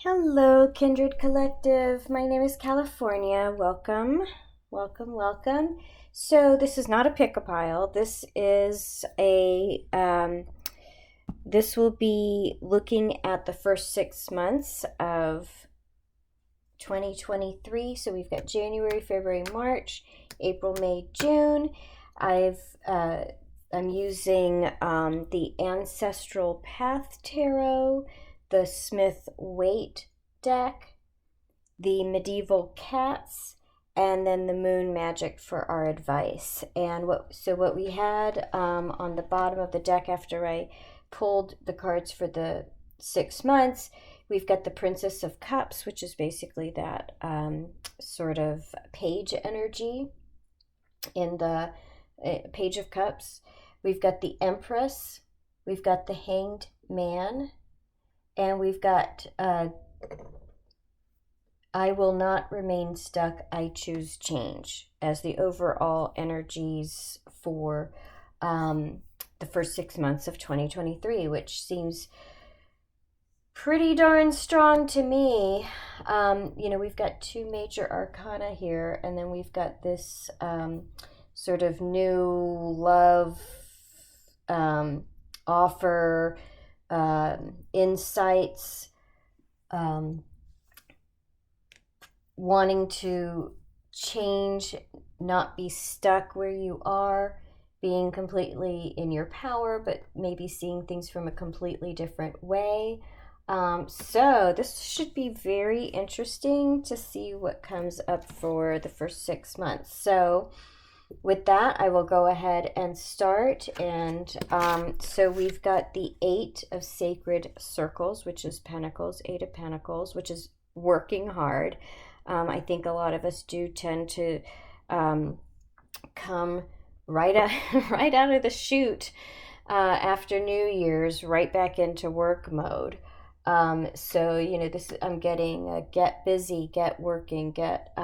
Hello, Kindred Collective. My name is California. Welcome, welcome, welcome. So this is not a pick-a-pile. This will be looking at the first 6 months of 2023. So we've got January, February, March, April, May, June. I'm using the Ancestral Path Tarot, the Smith Waite deck, the Medieval Cats, and then the Moon Magic for our advice. And what we had on the bottom of the deck after I pulled the cards for the 6 months, we've got the Princess of Cups, which is basically that sort of page energy in the Page of Cups. We've got the Empress, we've got the Hanged Man, and we've got I will not remain stuck, I choose change as the overall energies for the first 6 months of 2023, which seems pretty darn strong to me. We've got two major arcana here, and then we've got this sort of new love offer, insights, wanting to change, not be stuck where you are, being completely in your power, but maybe seeing things from a completely different way. So this should be very interesting to see what comes up for the first 6 months. So with that, I will go ahead and start. And so we've got the Eight of Sacred Circles, which is Pentacles, Eight of Pentacles, which is working hard. I think a lot of us do tend to come right out of the chute after New Year's, right back into work mode. This I'm getting get busy, get working, get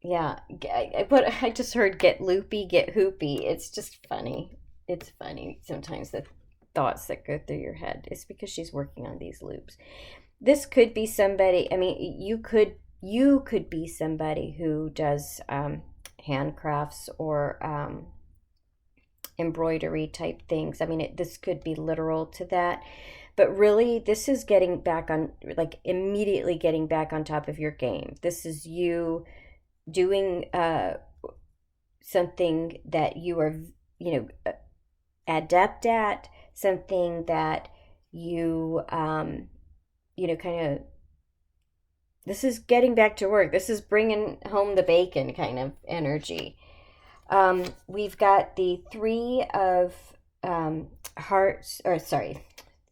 yeah, I just heard get loopy, get hoopy. It's just funny. It's funny sometimes the thoughts that go through your head. It's because she's working on these loops. This could be somebody, I mean, you could be somebody who does handcrafts or embroidery type things. I mean, this could be literal to that. But really, this is getting back on, like immediately getting back on top of your game. This is you doing something that you are, adept at, something that you, kind of, this is getting back to work. This is bringing home the bacon kind of energy. We've got the Three of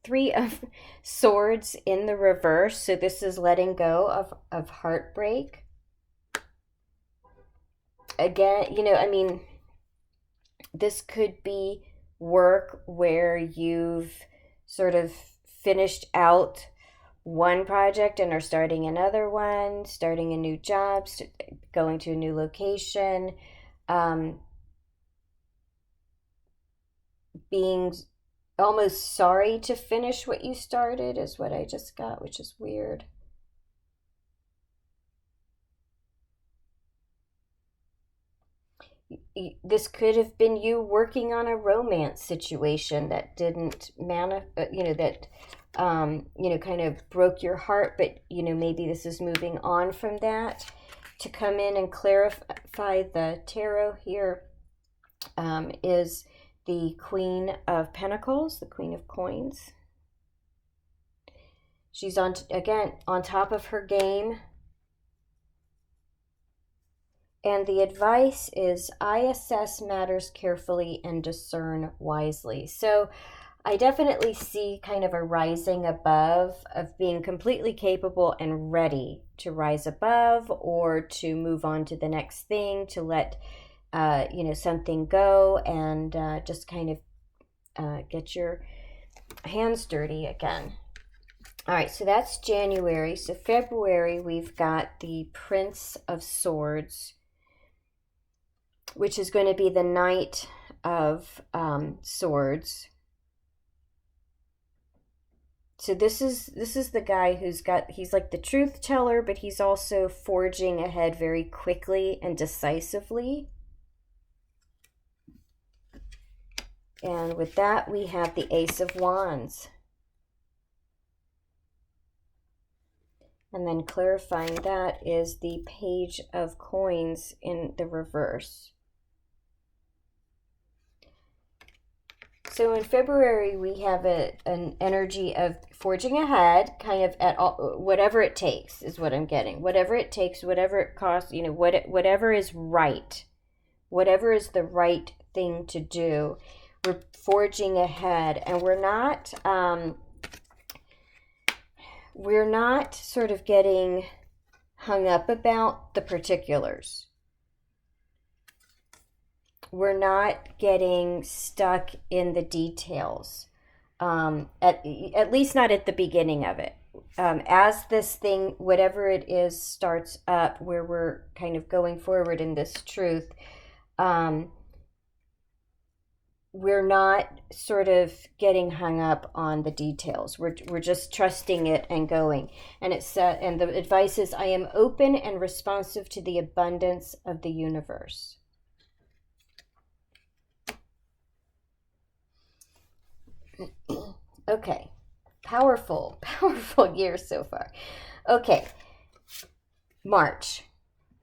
Three of Swords in the reverse. So this is letting go of heartbreak. Again, this could be work where you've sort of finished out one project and are starting another one, starting a new job, going to a new location, being almost sorry to finish what you started is what I just got, which is weird. This could have been you working on a romance situation that didn't kind of broke your heart, but maybe this is moving on from that. To come in and clarify the tarot here is the Queen of Pentacles, the Queen of Coins. She's on top of her game. And the advice is, I assess matters carefully and discern wisely. So I definitely see kind of a rising above, of being completely capable and ready to rise above or to move on to the next thing, to let something go and just kind of get your hands dirty again. All right, so that's January. So February, we've got the Prince of Swords, which is going to be the Knight of Swords. So this is the guy he's like the truth teller, but he's also forging ahead very quickly and decisively. And with that, we have the Ace of Wands. And then clarifying that is the Page of Coins in the reverse. So in February, we have an energy of forging ahead, kind of at all, whatever it takes is what I'm getting. Whatever it takes, whatever it costs, you know, whatever is right, whatever is the right thing to do. We're forging ahead, and we're not sort of getting hung up about the particulars. We're not getting stuck in the details, at least not at the beginning of it. As this thing, whatever it is, starts up, where we're kind of going forward in this truth, we're not sort of getting hung up on the details. We're just trusting it and going. And and the advice is, I am open and responsive to the abundance of the universe. Okay, powerful year so far. Okay, March.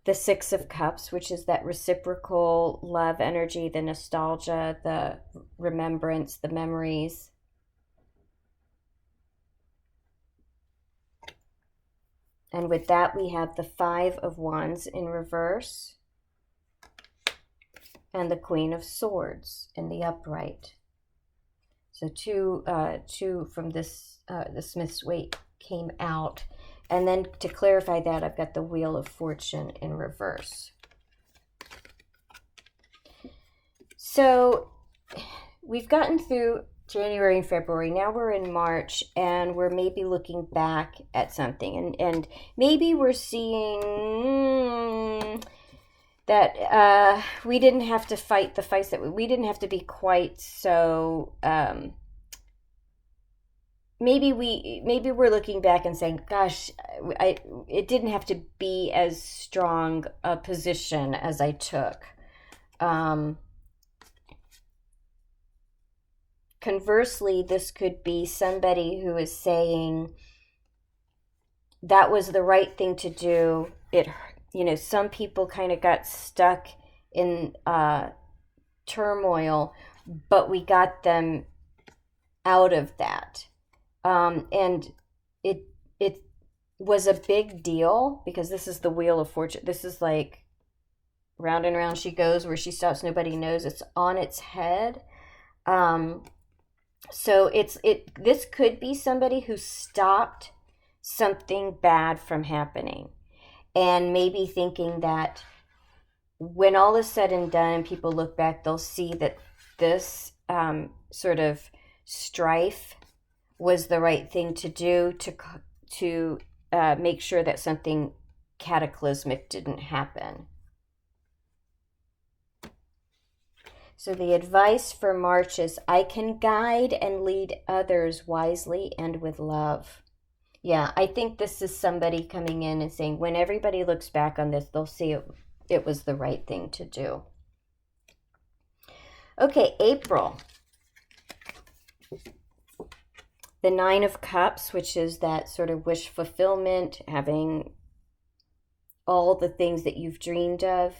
The Six of Cups, which is that reciprocal love energy, the nostalgia, the remembrance, the memories. And with that, we have the Five of Wands in reverse and the Queen of Swords in the upright. So two from this, the Smith's Weight came out. And then to clarify that, I've got the Wheel of Fortune in reverse. So we've gotten through January and February. Now we're in March, and we're maybe looking back at something. And maybe we're seeing that we didn't have to fight the fights that we didn't have to be quite so... Maybe we're looking back and saying, gosh, it didn't have to be as strong a position as I took. Conversely, this could be somebody who is saying that was the right thing to do. Some people kind of got stuck in turmoil, but we got them out of that. And it was a big deal, because this is the Wheel of Fortune. This is like round and round she goes. Where she stops, nobody knows. It's on its head. So this could be somebody who stopped something bad from happening, and maybe thinking that when all is said and done and people look back, they'll see that this sort of strife was the right thing to do to make sure that something cataclysmic didn't happen. So the advice for March is, I can guide and lead others wisely and with love. Yeah, I think this is somebody coming in and saying, when everybody looks back on this, they'll see it was the right thing to do. Okay, April. The Nine of Cups, which is that sort of wish fulfillment, having all the things that you've dreamed of.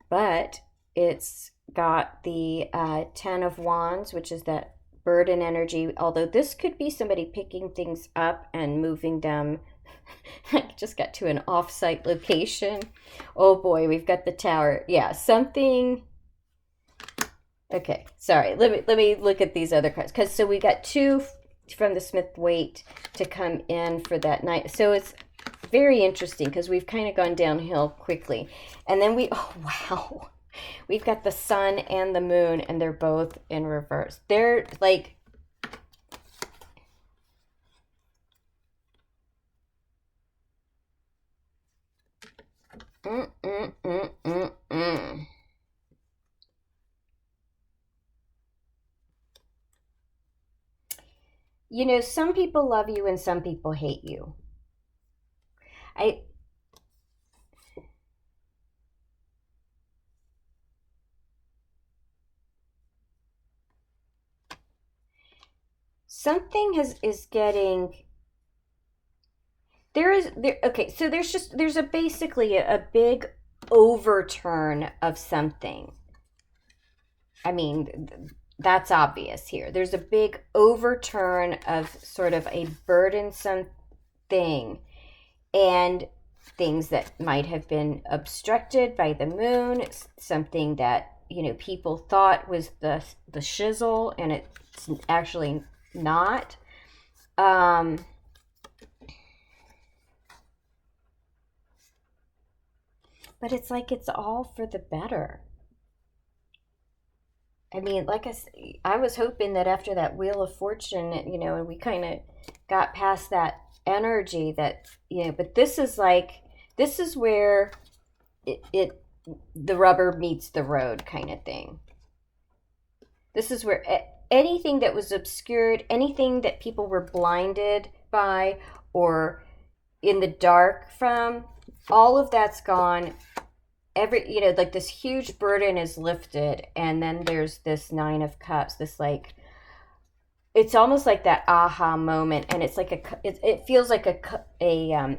But it's got the Ten of Wands, which is that burden energy. Although this could be somebody picking things up and moving them. I just got to an off-site location. Oh boy, we've got the Tower. Yeah, something... Okay, sorry. Let me look at these other cards. So we got two from the Smith Weight to come in for that night. So it's very interesting, because we've kind of gone downhill quickly. And then oh wow, we've got the Sun and the Moon, and they're both in reverse. They're like... you know, some people love you and some people hate you. I something is getting there. Okay, so there's a basically a big overturn of something. I mean, that's obvious here. There's a big overturn of sort of a burdensome thing, and things that might have been obstructed by the moon, something that, you know, people thought was the shizzle, and it's actually not. But it's like it's all for the better. I mean, like I was hoping that after that Wheel of Fortune, you know, and we kind of got past that energy that, you know, but this is like, this is where it the rubber meets the road kind of thing. This is where anything that was obscured, anything that people were blinded by or in the dark from, all of that's gone. Every, you know, like this huge burden is lifted, and then there's this Nine of Cups, this like, it's almost like that aha moment, and it's like it feels like a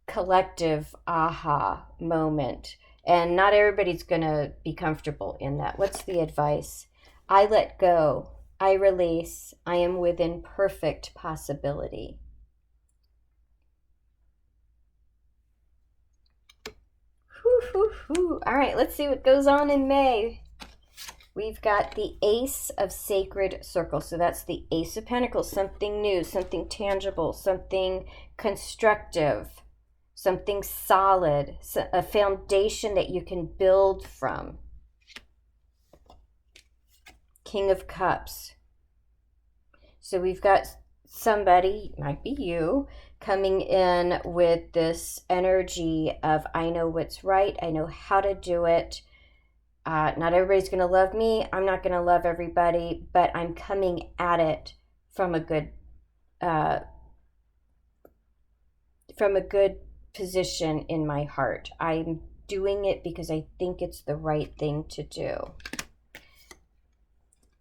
collective aha moment, and not everybody's gonna be comfortable in that. What's the advice? I let go, I release, I am within perfect possibility. All right, let's see what goes on in May. We've got the Ace of Sacred Circles. So that's the Ace of Pentacles, something new, something tangible, something constructive, something solid, a foundation that you can build from. King of Cups. So we've got somebody, might be you, coming in with this energy of, I know what's right, I know how to do it. Not everybody's going to love me. I'm not going to love everybody, but I'm coming at it from a good position in my heart. I'm doing it because I think it's the right thing to do.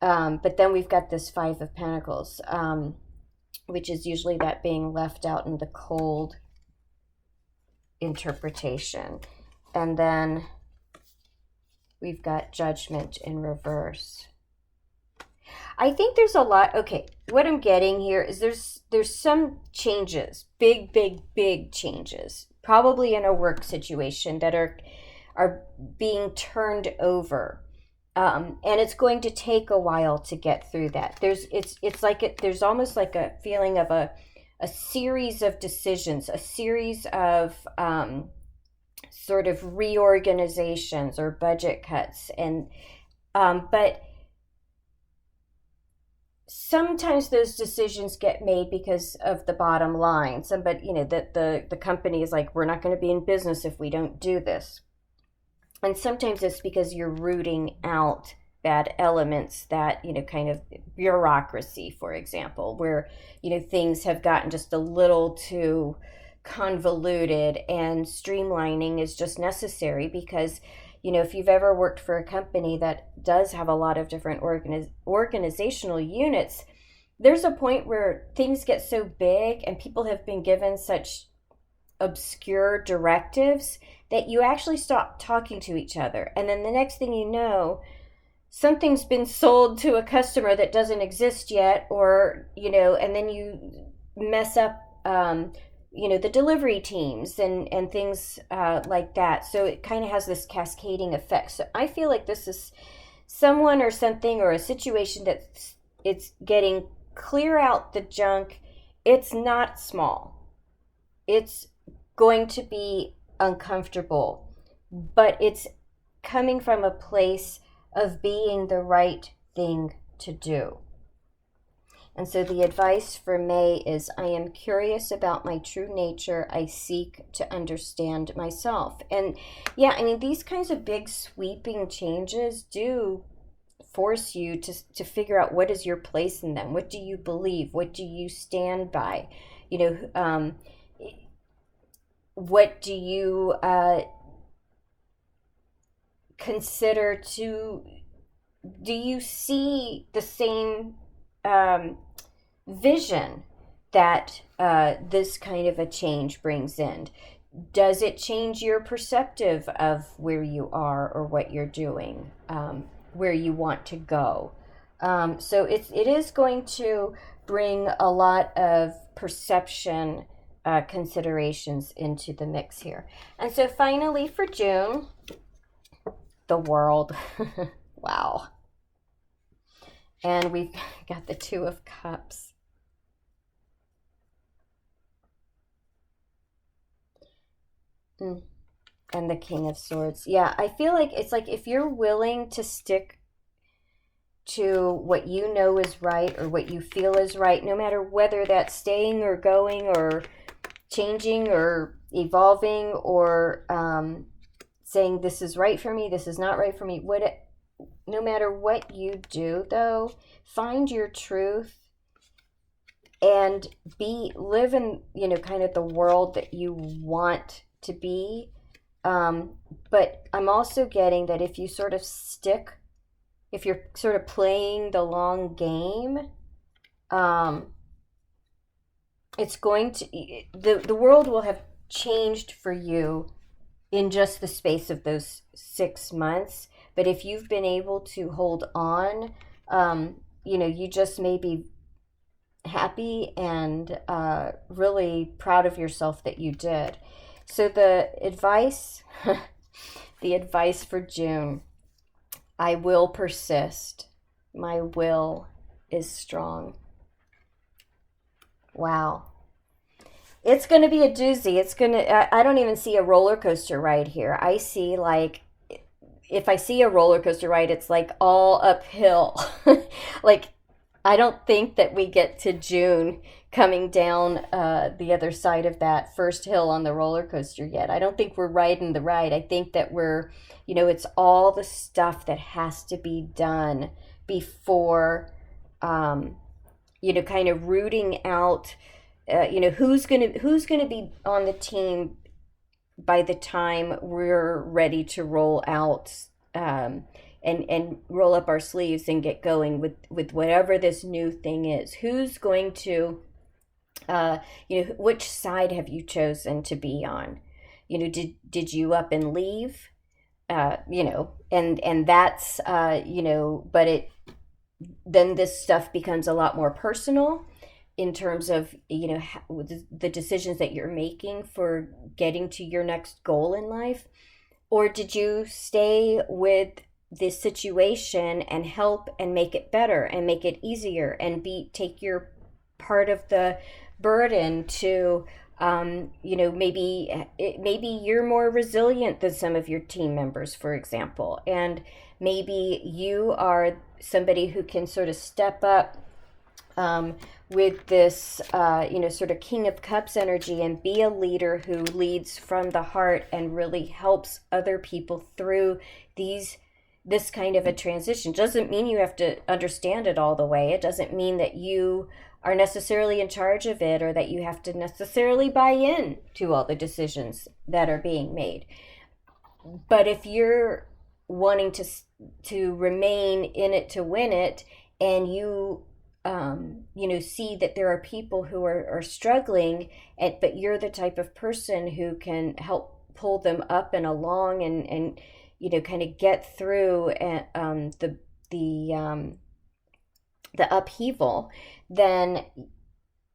But then we've got this Five of Pentacles, which is usually that being left out in the cold interpretation. And then we've got Judgment in reverse. I think there's a lot. Okay, what I'm getting here is there's some changes, big changes, probably in a work situation that are being turned over. And it's going to take a while to get through that. There's almost like a feeling of a series of decisions, a series of sort of reorganizations or budget cuts, and but sometimes those decisions get made because of the bottom line. Somebody, you know, that the company is like, we're not going to be in business if we don't do this. And sometimes it's because you're rooting out bad elements that, you know, kind of bureaucracy, for example, where, you know, things have gotten just a little too convoluted, and streamlining is just necessary because, you know, if you've ever worked for a company that does have a lot of different organizational units, there's a point where things get so big and people have been given such obscure directives that you actually stop talking to each other. And then the next thing you know, something's been sold to a customer that doesn't exist yet, or, you know, and then you mess up, you know, the delivery teams and things like that. So it kind of has this cascading effect. So I feel like this is someone or something or a situation that it's getting clear out the junk. It's not small. It's going to be uncomfortable, but it's coming from a place of being the right thing to do. And so the advice for May is, I am curious about my true nature. I seek to understand myself. And yeah, I mean, these kinds of big sweeping changes do force you to figure out what is your place in them. What do you believe? What do you stand by? You know, what do you consider to, do you see the same vision that this kind of a change brings in? Does it change your perspective of where you are or what you're doing, where you want to go? So it is going to bring a lot of perception considerations into the mix here. And so finally for June, the world. Wow. And we've got the Two of Cups. And the King of Swords. Yeah, I feel like it's like if you're willing to stick to what you know is right or what you feel is right, no matter whether that's staying or going or changing or evolving or saying this is right for me, this is not right for me. No matter what you do, though, find your truth and live in, kind of the world that you want to be. But I'm also getting that if you sort of stick, if you're sort of playing the long game, it's going to, the world will have changed for you in just the space of those 6 months. But if you've been able to hold on, you just may be happy and really proud of yourself that you did. So the advice, the advice for June, I will persist. My will is strong. Wow. It's going to be a doozy. I don't even see a roller coaster ride here. I see if I see a roller coaster ride, it's like all uphill. Like, I don't think that we get to June coming down the other side of that first hill on the roller coaster yet. I don't think we're riding the ride. I think that we're, it's all the stuff that has to be done before, kind of rooting out, who's gonna be on the team by the time we're ready to roll out and roll up our sleeves and get going with whatever this new thing is. Who's going to, which side have you chosen to be on? Did you up and leave? And that's, but then this stuff becomes a lot more personal in terms of, the decisions that you're making for getting to your next goal in life. Or did you stay with this situation and help and make it better and make it easier and take your part of the burden to, maybe you're more resilient than some of your team members, for example, and maybe you are somebody who can sort of step up with this, sort of King of Cups energy and be a leader who leads from the heart and really helps other people through this kind of a transition. Doesn't mean you have to understand it all the way. It doesn't mean that you are necessarily in charge of it or that you have to necessarily buy in to all the decisions that are being made. But if you're wanting to remain in it to win it, and you see that there are people who are struggling, but you're the type of person who can help pull them up and along and kind of get through the upheaval, then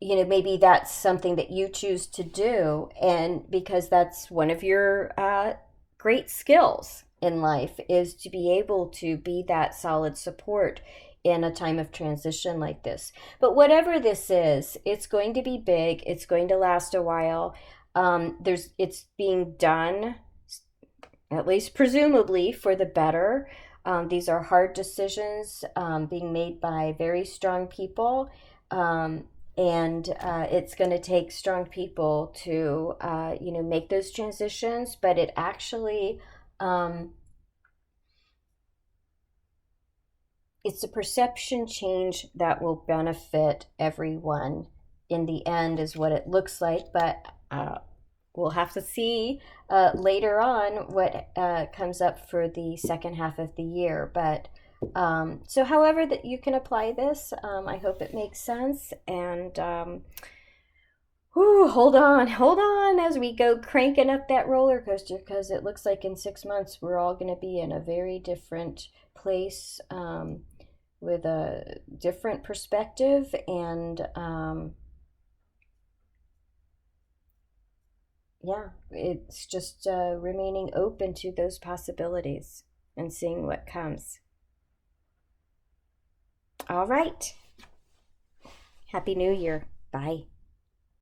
maybe that's something that you choose to do, and because that's one of your great skills in life, is to be able to be that solid support in a time of transition like this. But whatever this is, it's going to be big. It's going to last a while. It's being done, at least presumably, for the better. These are hard decisions being made by very strong people. And it's going to take strong people to, make those transitions. But it actually, it's a perception change that will benefit everyone in the end, is what it looks like. But we'll have to see later on what comes up for the second half of the year. But so however that you can apply this, I hope it makes sense. And hold on as we go cranking up that roller coaster, because it looks like in 6 months we're all going to be in a very different place, with a different perspective, and yeah, it's just remaining open to those possibilities and seeing what comes. All right. Happy New Year. Bye.